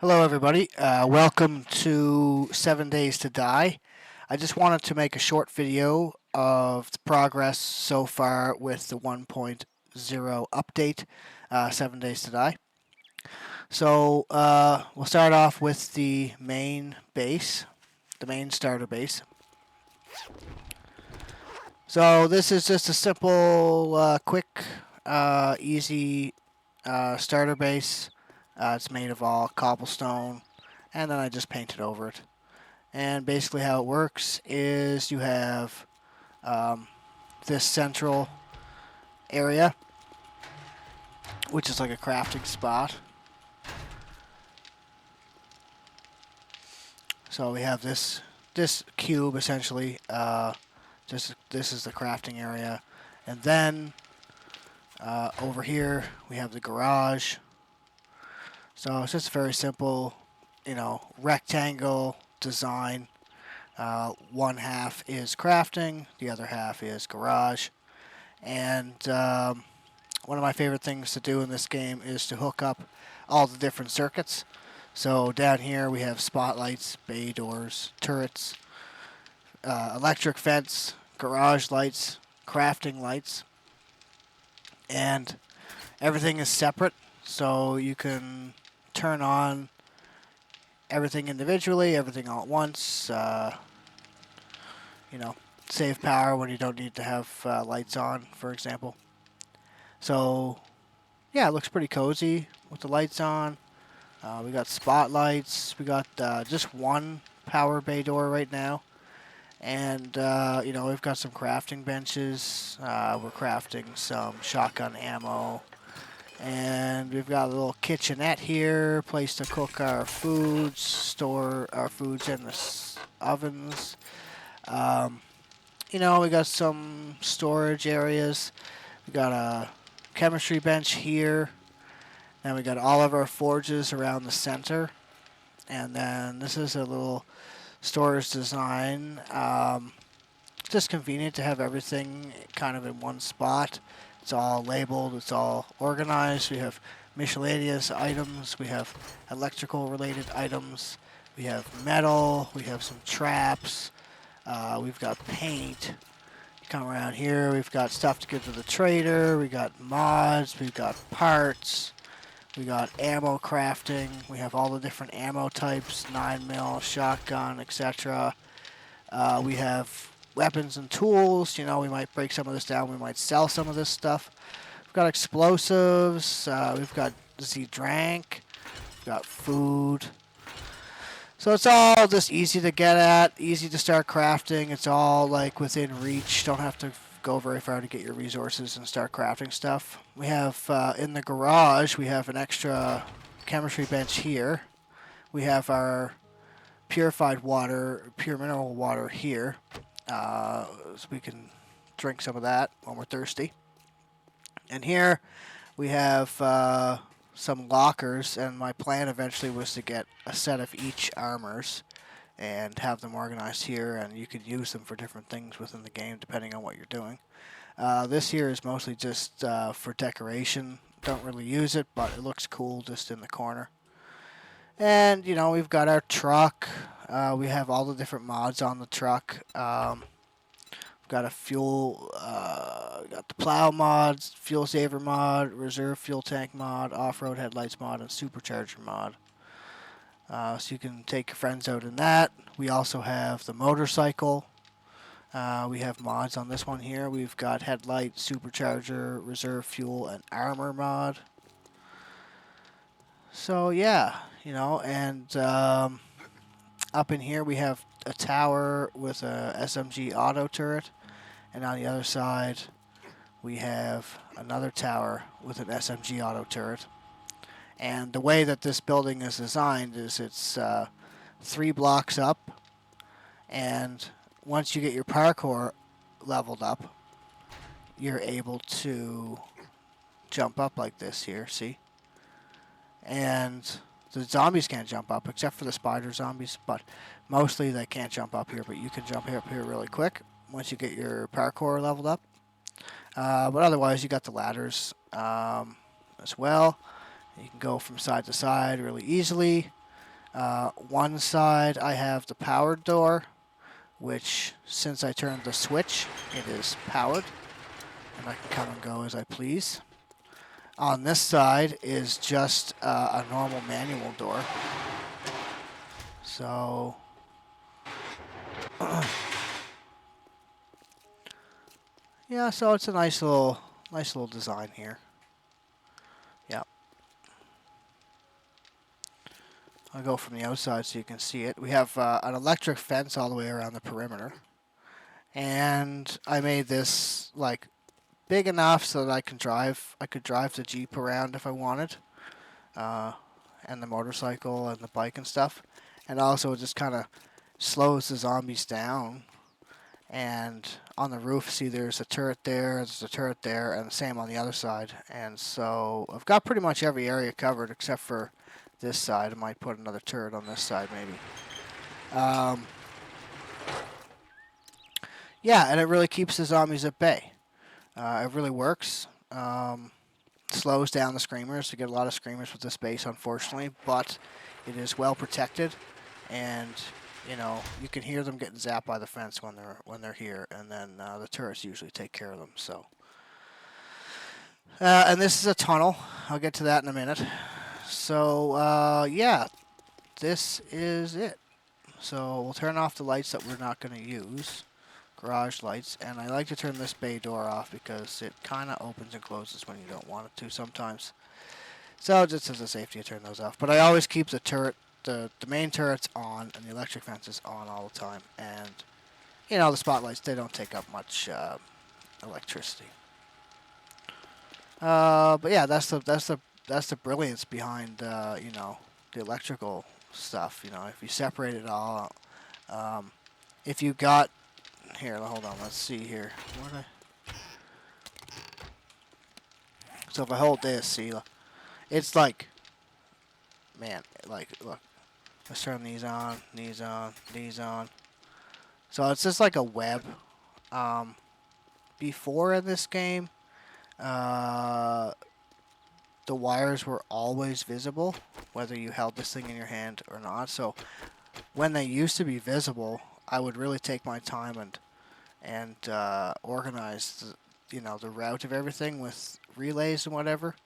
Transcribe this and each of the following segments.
Hello, everybody. Welcome to 7 Days to Die. I just wanted to make a short video of the progress so far with the 1.0 update, 7 Days to Die. So, we'll start off with the main base, the main starter base. So, this is just a simple, quick, easy starter base. It's made of all cobblestone, and then I just painted over it. And basically how it works is you have this central area, which is like a crafting spot. So we have this cube essentially. This is the crafting area, and then over here we have the garage. So it's just a very simple, rectangle design. One half is crafting, the other half is garage. And one of my favorite things to do in this game is to hook up all the different circuits. So down here we have spotlights, bay doors, turrets, electric fence, garage lights, crafting lights, and everything is separate. So you can turn on everything individually, everything all at once. Save power when you don't need to have lights on, for example. So, yeah, it looks pretty cozy with the lights on. We got spotlights. We got just one power bay door right now. And, we've got some crafting benches. We're crafting some shotgun ammo. And we've got a little kitchenette here, place to cook our foods, store our foods in the ovens. We got some storage areas. We got a chemistry bench here. Then we got all of our forges around the center. And then this is a little storage design. Just convenient to have everything kind of in one spot. It's all labeled. It's all organized. We have miscellaneous items. We have electrical related items. We have metal. We have some traps. We've got paint. Come around here, we've got stuff to give to the trader. We got mods. We've got parts. We got ammo crafting. We have all the different ammo types: 9mm, shotgun, etc. We have weapons and tools. We might break some of this down. We might sell some of this stuff. We've got explosives. We've got Z-Drank. We've got food. So it's all just easy to get at, easy to start crafting. It's all like within reach. Don't have to go very far to get your resources and start crafting stuff. We have in the garage, we have an extra chemistry bench here. We have our purified water, pure mineral water here. So we can drink some of that when we're thirsty. And here we have some lockers, and my plan eventually was to get a set of each armors and have them organized here, and you could use them for different things within the game depending on what you're doing. This here is mostly just for decoration. Don't really use it, but it looks cool just in the corner. And, we've got our truck. We have all the different mods on the truck. Got a fuel, got the plow mods, fuel saver mod, reserve fuel tank mod, off-road headlights mod, and supercharger mod. So you can take your friends out in that. We also have the motorcycle. We have mods on this one here. We've got headlight, supercharger, reserve fuel, and armor mod. So yeah, and up in here we have a tower with a SMG auto turret. And on the other side, we have another tower with an SMG auto turret. And the way that this building is designed is it's 3 blocks up. And once you get your parkour leveled up, you're able to jump up like this here, see? And the zombies can't jump up, except for the spider zombies. But mostly they can't jump up here, but you can jump up here really quick once you get your parkour leveled up. But otherwise, you got the ladders as well. You can go from side to side really easily. One side I have the powered door, which since I turned the switch, it is powered, and I can come and go as I please. On this side is just a normal manual door. So yeah, so it's a nice little design here. Yeah. I'll go from the outside so you can see it. We have an electric fence all the way around the perimeter. And I made this like big enough so that I could drive the Jeep around if I wanted. And the motorcycle and the bike and stuff. And also it just kind of slows the zombies down. And on the roof, see there's a turret there, and the same on the other side. And so I've got pretty much every area covered except for this side. I might put another turret on this side maybe. Yeah, and it really keeps the zombies at bay. It really works. Slows down the screamers. You get a lot of screamers with this base, unfortunately, but it is well protected, and you know you can hear them getting zapped by the fence when they're here, and then the turrets usually take care of them. So, and this is a tunnel. I'll get to that in a minute. So yeah, this is it. So we'll turn off the lights that we're not going to use. Garage lights, and I like to turn this bay door off because it kind of opens and closes when you don't want it to sometimes. So just as a safety I turn those off. But I always keep the turret, the main turrets on and the electric fences on all the time. And you know the spotlights, they don't take up much electricity. But yeah, that's the brilliance behind you know the electrical stuff. You know, if you separate it all, if you got here, hold on, let's see here. So if I hold this, see, it's like, man, like, look. Let's turn these on, these on, these on. So it's just like a web. Before in this game, the wires were always visible, whether you held this thing in your hand or not. So when they used to be visible, I would really take my time and organize the route of everything with relays and whatever.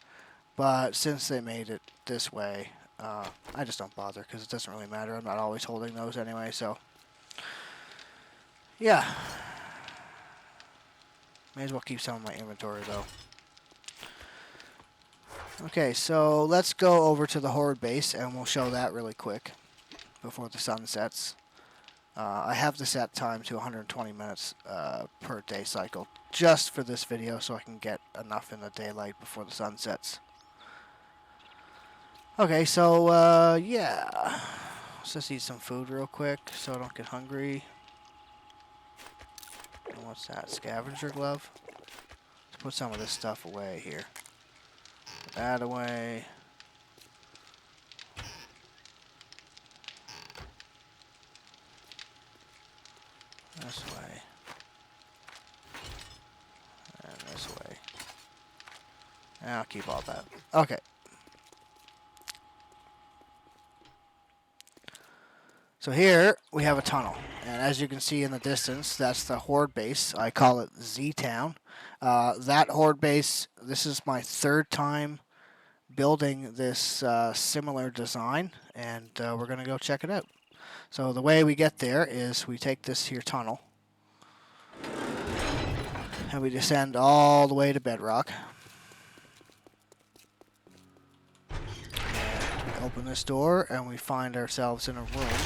But since they made it this way, I just don't bother because it doesn't really matter. I'm not always holding those anyway, so yeah. May as well keep some of my inventory though. Okay, so let's go over to the Horde Base and we'll show that really quick before the sun sets. I have the set time to 120 minutes per day cycle just for this video so I can get enough in the daylight before the sun sets. Okay, so yeah, let's just eat some food real quick so I don't get hungry. And what's that? Scavenger glove? Let's put some of this stuff away here. Put that away. This way. And this way. And I'll keep all that. Okay. So here we have a tunnel. And as you can see in the distance, that's the Horde Base. I call it Z-Town. That Horde Base, this is my third time building this similar design. And we're going to go check it out. So the way we get there is we take this here tunnel and we descend all the way to bedrock. And we open this door and we find ourselves in a room.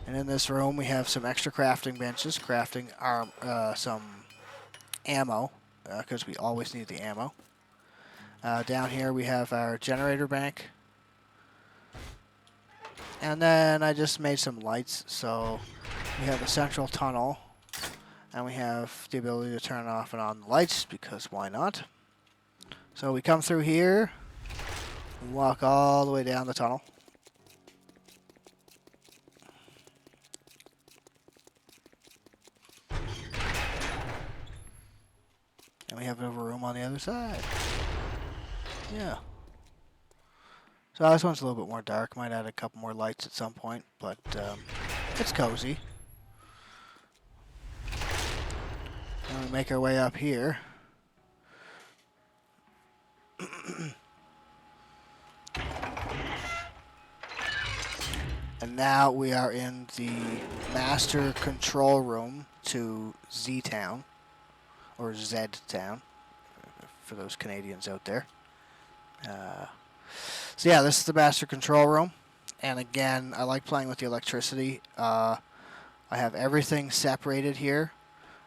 And in this room we have some extra crafting benches, crafting some ammo, because we always need the ammo. Down here we have our generator bank. And then I just made some lights, so we have a central tunnel, and we have the ability to turn off and on the lights, because why not? So we come through here, we walk all the way down the tunnel. And we have a room on the other side. Yeah. So this one's a little bit more dark. Might add a couple more lights at some point, but it's cozy. And we make our way up here. And now we are in the master control room to Z-Town, or Z-Town, for those Canadians out there. So yeah, this is the master control room. And again, I like playing with the electricity. I have everything separated here.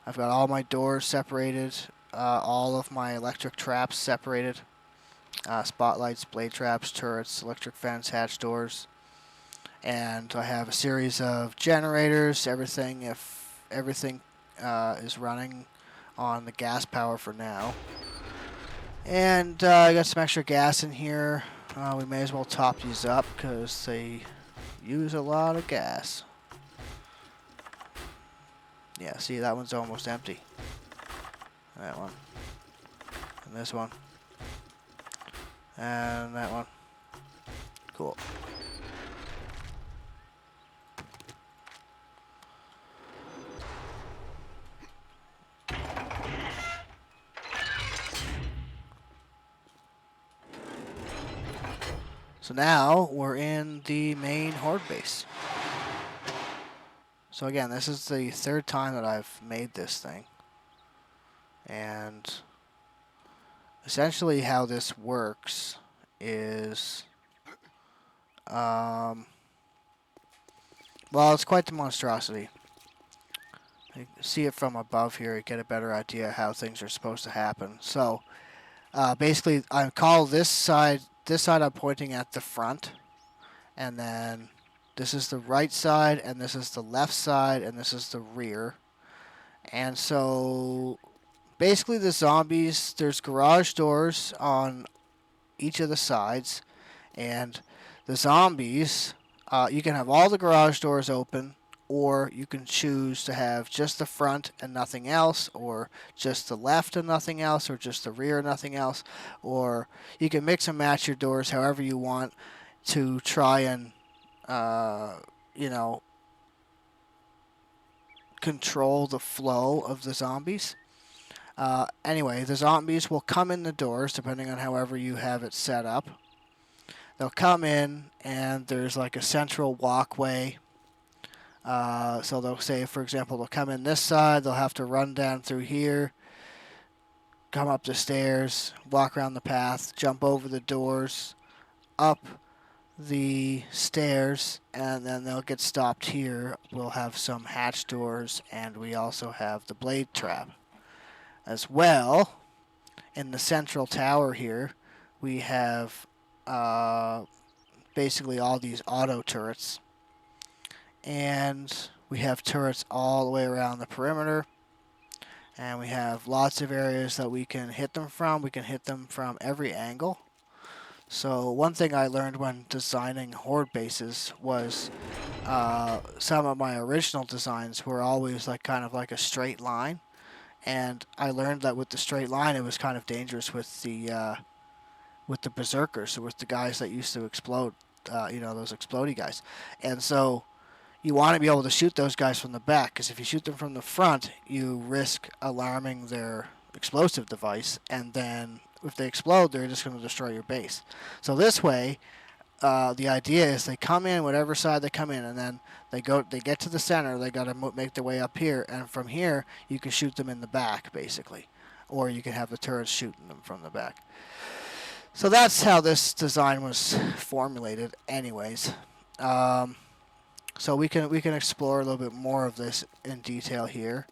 I've got all my doors separated, all of my electric traps separated. Spotlights, blade traps, turrets, electric fence, hatch doors. And I have a series of generators, everything is running on the gas power for now. And I got some extra gas in here. We may as well top these up because they use a lot of gas. Yeah, see, that one's almost empty. That one. And this one. And that one. Cool. So now we're in the main Horde base. So again, this is the third time that I've made this thing. And essentially how this works is, well, it's quite the monstrosity. You see it from above here, you get a better idea how things are supposed to happen. So basically I call this side I'm pointing at the front, and then this is the right side, and this is the left side, and this is the rear. And so basically the zombies, there's garage doors on each of the sides, and the zombies, you can have all the garage doors open, or you can choose to have just the front and nothing else, or just the left and nothing else, or just the rear and nothing else, or you can mix and match your doors however you want to try and, you know, control the flow of the zombies. Anyway, the zombies will come in the doors depending on however you have it set up. They'll come in, and there's like a central walkway. So they'll say, for example, they'll come in this side, they'll have to run down through here, come up the stairs, walk around the path, jump over the doors, up the stairs, and then they'll get stopped here. We'll have some hatch doors, and we also have the blade trap. As well, in the central tower here, we have basically all these auto turrets. And we have turrets all the way around the perimeter. And we have lots of areas that we can hit them from. We can hit them from every angle. So one thing I learned when designing Horde bases was some of my original designs were always like kind of like a straight line. And I learned that with the straight line, it was kind of dangerous with the berserkers, so with the guys that used to explode, you know, those explodey guys. And so you want to be able to shoot those guys from the back, because if you shoot them from the front, you risk alarming their explosive device, and then if they explode, they're just going to destroy your base. So this way, the idea is they come in whatever side they come in, and then they get to the center. They got to make their way up here, and from here you can shoot them in the back, basically, or you can have the turrets shooting them from the back. So that's how this design was formulated, anyways. So we can explore a little bit more of this in detail here.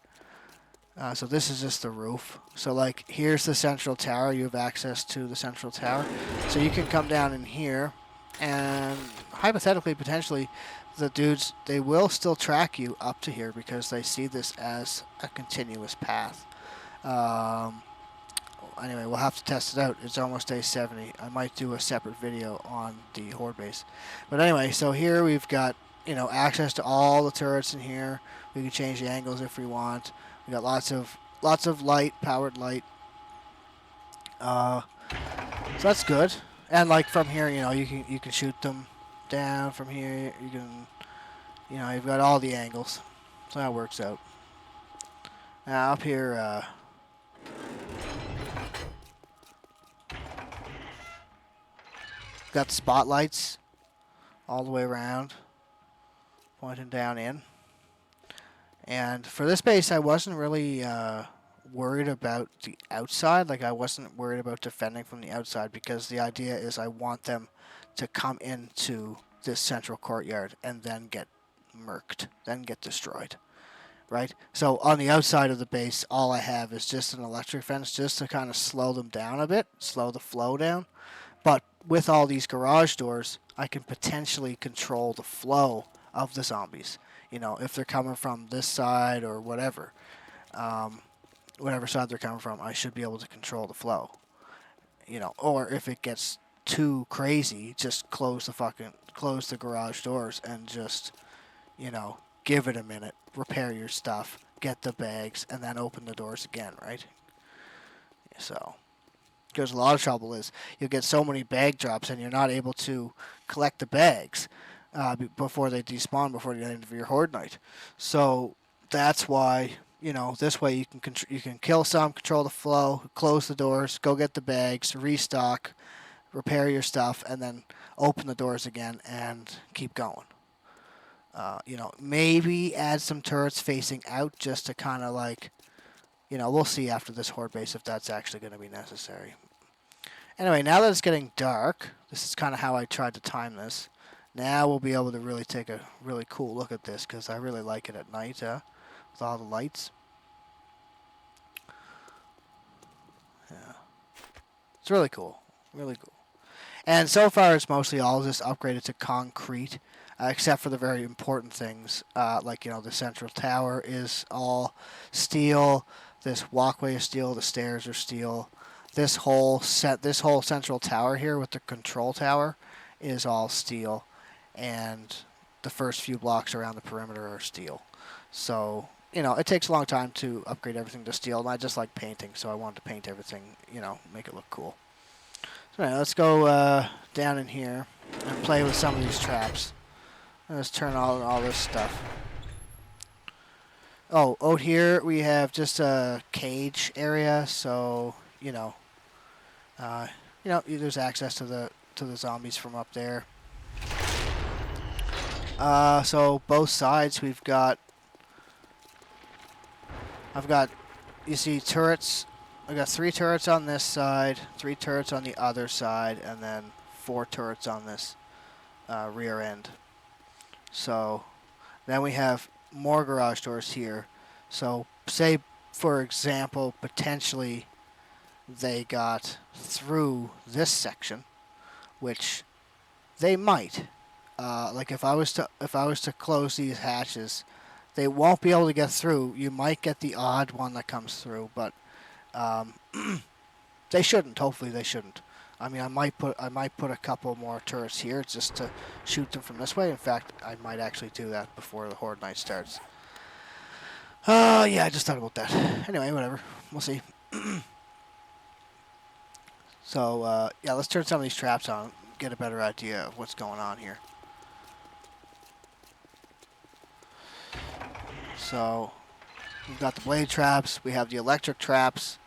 So this is just the roof. So like here's the central tower. You have access to the central tower. So you can come down in here, and hypothetically, potentially, the dudes, they will still track you up to here because they see this as a continuous path. Anyway, we'll have to test it out. It's almost day 70. I might do a separate video on the Horde base. But anyway, so here we've got, you know, access to all the turrets in here. We can change the angles if we want. We got lots of light, powered light. So that's good. And like from here, you can shoot them down from here. You can, you've got all the angles, so that works out. Now up here, got spotlights all the way around, pointing down in. And for this base, I wasn't really worried about the outside. Like, I wasn't worried about defending from the outside because the idea is I want them to come into this central courtyard and then get murked, then get destroyed, right? So on the outside of the base, all I have is just an electric fence just to kind of slow them down a bit, slow the flow down. But with all these garage doors, I can potentially control the flow of the zombies. If they're coming from this side or whatever, whatever side they're coming from, I should be able to control the flow. Or if it gets too crazy, just close the garage doors and just, give it a minute, repair your stuff, get the bags, and then open the doors again, right? So, because a lot of trouble is you'll get so many bag drops and you're not able to collect the bags before they despawn before the end of your horde night. So that's why this way you can kill some, control the flow, close the doors, go get the bags, restock, repair your stuff, and then open the doors again and keep going. Maybe add some turrets facing out just to kind of like, we'll see after this horde base if that's actually going to be necessary. Anyway, now that it's getting dark, this is kind of how I tried to time this. Now we'll be able to really take a really cool look at this because I really like it at night with all the lights. Yeah, it's really cool, really cool. And so far, it's mostly all just upgraded to concrete, except for the very important things, like the central tower is all steel. This walkway is steel. The stairs are steel. This whole central tower here with the control tower is all steel, and the first few blocks around the perimeter are steel. So it takes a long time to upgrade everything to steel, and I just like painting, so I wanted to paint everything, make it look cool. So anyway, let's go down in here and play with some of these traps. Let's turn all this stuff. Oh, out here we have just a cage area, so there's access to the zombies from up there. So both sides I've got, you see turrets. I've got 3 turrets on this side, 3 turrets on the other side, and then 4 turrets on this rear end. So then we have more garage doors here. So say, for example, potentially they got through this section, which they might. Like if I was to close these hatches, they won't be able to get through. You might get the odd one that comes through, but they shouldn't. Hopefully they shouldn't. I mean, I might put a couple more turrets here just to shoot them from this way. In fact, I might actually do that before the horde night starts. Yeah, I just thought about that. Anyway, whatever. We'll see. So, yeah, let's turn some of these traps on, get a better idea of what's going on here. So, we've got the blade traps, we have the electric traps,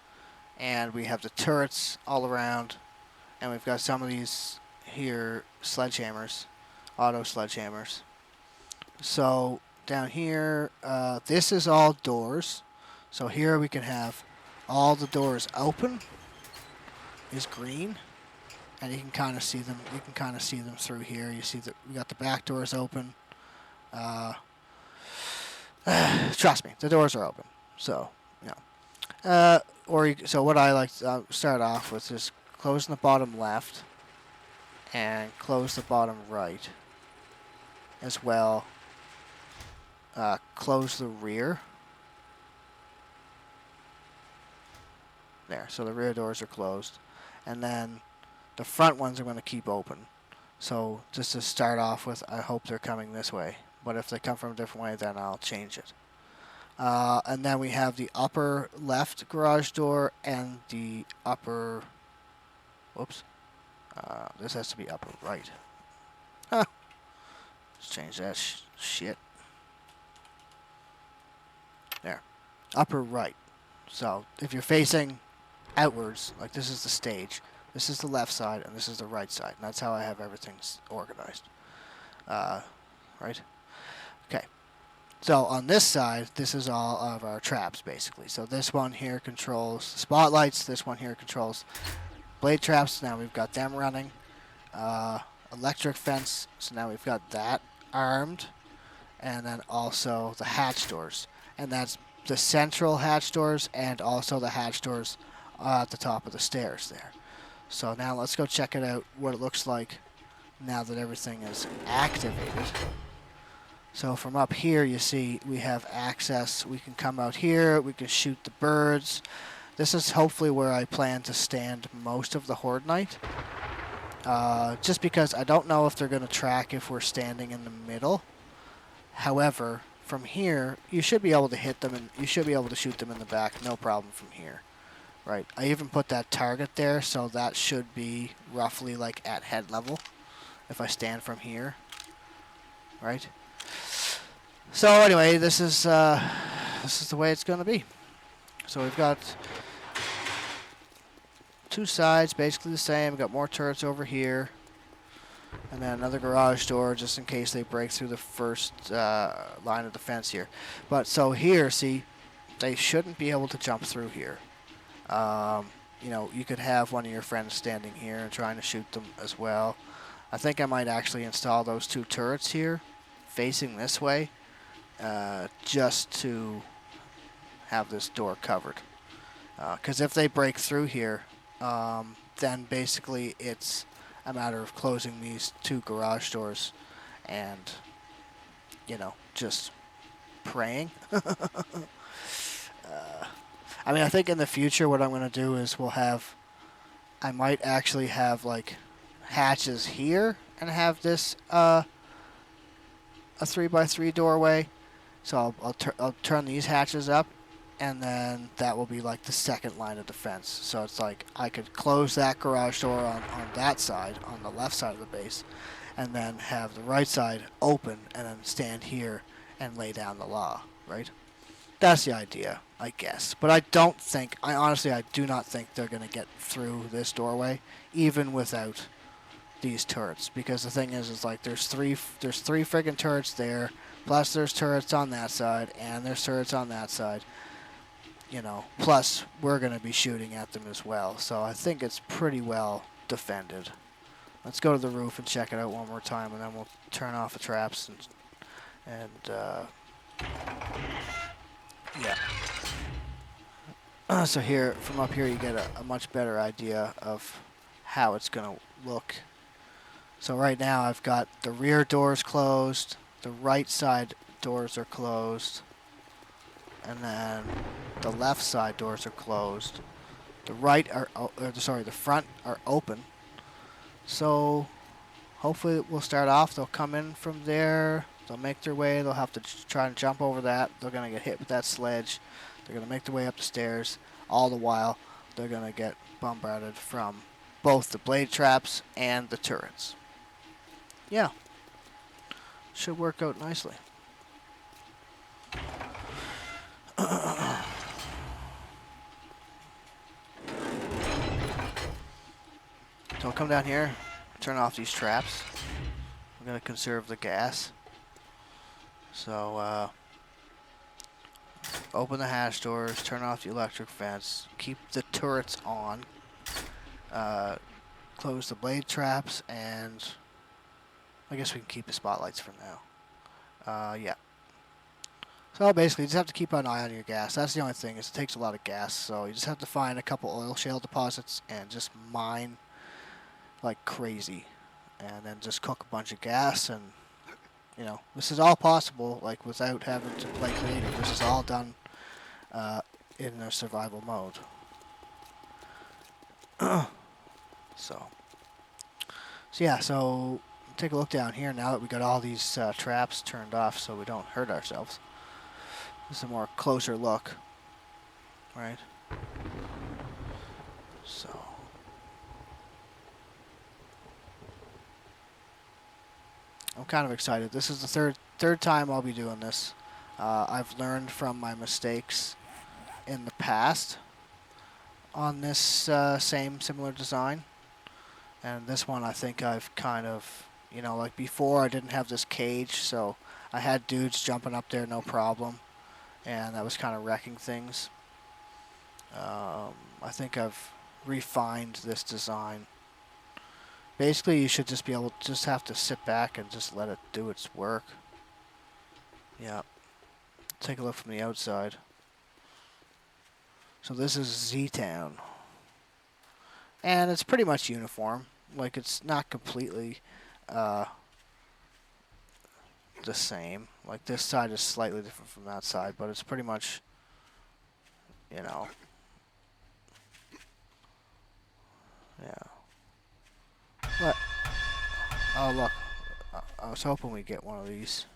and we have the turrets all around, and we've got some of these here sledgehammers, auto sledgehammers. So, down here, this is all doors. So here we can have all the doors open, is green, and you can kind of see them. You can kind of see them through here. You see that we got the back doors open. Trust me, the doors are open. So so what I like to start off with is closing the bottom left and close the bottom right as well. Close the rear. There, so the rear doors are closed. And then the front ones I'm going to keep open. So just to start off with, I hope they're coming this way. But if they come from a different way, then I'll change it. And then we have the upper left garage door and the upper... Whoops. This has to be upper right. Huh. Let's change that shit. There. Upper right. So if you're facing outwards, like this is the stage, this is the left side, and this is the right side. And that's how I have everything organized. Right? Okay. So on this side, this is all of our traps, basically. So this one here controls the spotlights. This one here controls blade traps. Now we've got them running. Electric fence. So now we've got that armed. And then also the hatch doors. And that's the central hatch doors and also the hatch doors at the top of the stairs there. So now let's go check it out, what it looks like now that everything is activated. So from up here, you see we have access. We can come out here. We can shoot the birds. This is hopefully where I plan to stand most of the Horde night. Just because I don't know if they're going to track if we're standing in the middle. However, from here, you should be able to hit them, and you should be able to shoot them in the back, no problem from here. Right. I even put that target there, so that should be roughly like at head level if I stand from here. Right. So anyway, this is the way it's going to be. So we've got two sides, basically the same. We've got more turrets over here, and then another garage door just in case they break through the first line of defense here. But so here, see, they shouldn't be able to jump through here. You know, you could have one of your friends standing here and trying to shoot them as well. I think I might actually install those two turrets here, facing this way. Just to have this door covered. Because if they break through here, then basically it's a matter of closing these two garage doors and, you know, just praying. I mean, I think in the future what I'm going to do is I might actually have, like, hatches here and have this, a 3x3 doorway. So I'll turn these hatches up, and then that will be like the second line of defense. So it's like I could close that garage door on that side, on the left side of the base, and then have the right side open, and then stand here and lay down the law, right? That's the idea, I guess. But I honestly, I do not think they're going to get through this doorway, even without these turrets. Because the thing is like there's three friggin' turrets there. Plus, there's turrets on that side, and there's turrets on that side. You know, plus, we're going to be shooting at them as well. So I think it's pretty well defended. Let's go to the roof and check it out one more time, and then we'll turn off the traps. Yeah. So here, from up here, you get a much better idea of how it's going to look. So right now, I've got the rear doors closed. The right side doors are closed, and then the left side doors are closed. The front are open. So hopefully we'll start off. They'll come in from there. They'll make their way. They'll have to try and jump over that. They're going to get hit with that sledge. They're going to make their way up the stairs. All the while, they're going to get bombarded from both the blade traps and the turrets. Yeah. Should work out nicely. So I'll come down here, turn off these traps. I'm going to conserve the gas. So, open the hatch doors, turn off the electric fence, keep the turrets on, close the blade traps, and I guess we can keep the spotlights for now. Yeah. So basically, you just have to keep an eye on your gas. That's the only thing, is it takes a lot of gas. So you just have to find a couple oil shale deposits and just mine like crazy. And then just cook a bunch of gas. And, you know, this is all possible, like, without having to play creative. This is all done in a survival mode. So yeah, so take a look down here now that we got all these traps turned off so we don't hurt ourselves. This is a more closer look, right? So I'm kind of excited. This is the third time I'll be doing this. I've learned from my mistakes in the past on this similar design. And this one I think I've kind of, you know, like before I didn't have this cage, so I had dudes jumping up there no problem. And that was kind of wrecking things. I think I've refined this design. Basically, you should just be able to just have to sit back and just let it do its work. Yeah. Take a look from the outside. So this is Z-Town. And it's pretty much uniform. Like, it's not completely the same. Like, this side is slightly different from that side, but it's pretty much, you know. Yeah. What? Oh, look. I was hoping we'd get one of these.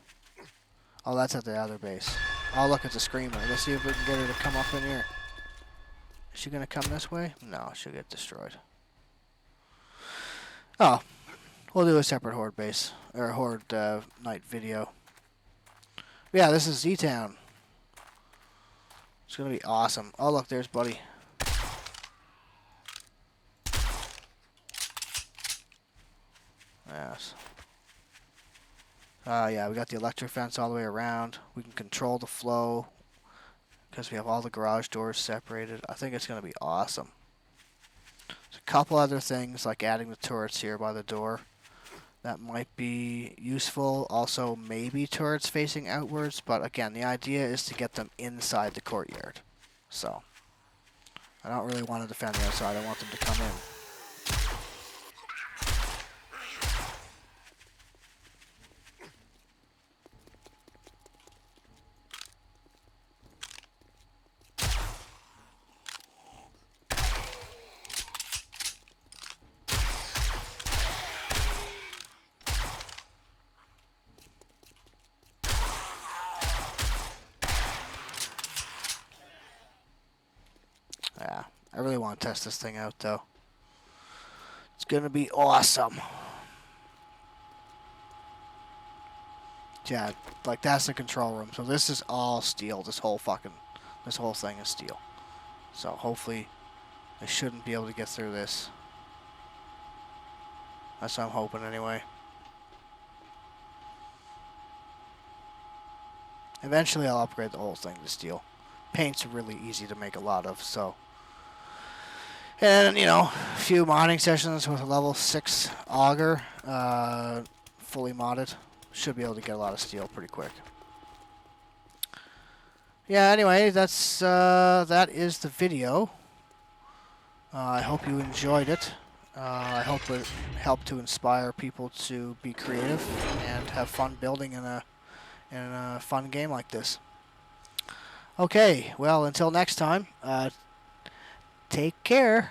Oh, that's at the other base. Oh, look, it's a screamer. Let's see if we can get her to come up in here. Is she going to come this way? No, she'll get destroyed. Oh, we'll do a separate Horde base, or Horde night video. Yeah, this is Z-Town. It's going to be awesome. Oh, look, there's Buddy. Yes. Yeah, we got the electric fence all the way around. We can control the flow because we have all the garage doors separated. I think it's going to be awesome. There's a couple other things like adding the turrets here by the door that might be useful. Also, maybe turrets facing outwards, but again, the idea is to get them inside the courtyard. So, I don't really want to defend the outside. I want them to come in. Yeah, I really want to test this thing out, though. It's going to be awesome. Yeah, like that's the control room. So this is all steel. This whole thing is steel. So hopefully they shouldn't be able to get through this. That's what I'm hoping anyway. Eventually I'll upgrade the whole thing to steel. Paint's really easy to make a lot of, so. And, you know, a few modding sessions with a level 6 auger, fully modded. Should be able to get a lot of steel pretty quick. Yeah, anyway, that is the video. I hope you enjoyed it. I hope it helped to inspire people to be creative and have fun building in a fun game like this. Okay, well, until next time, take care.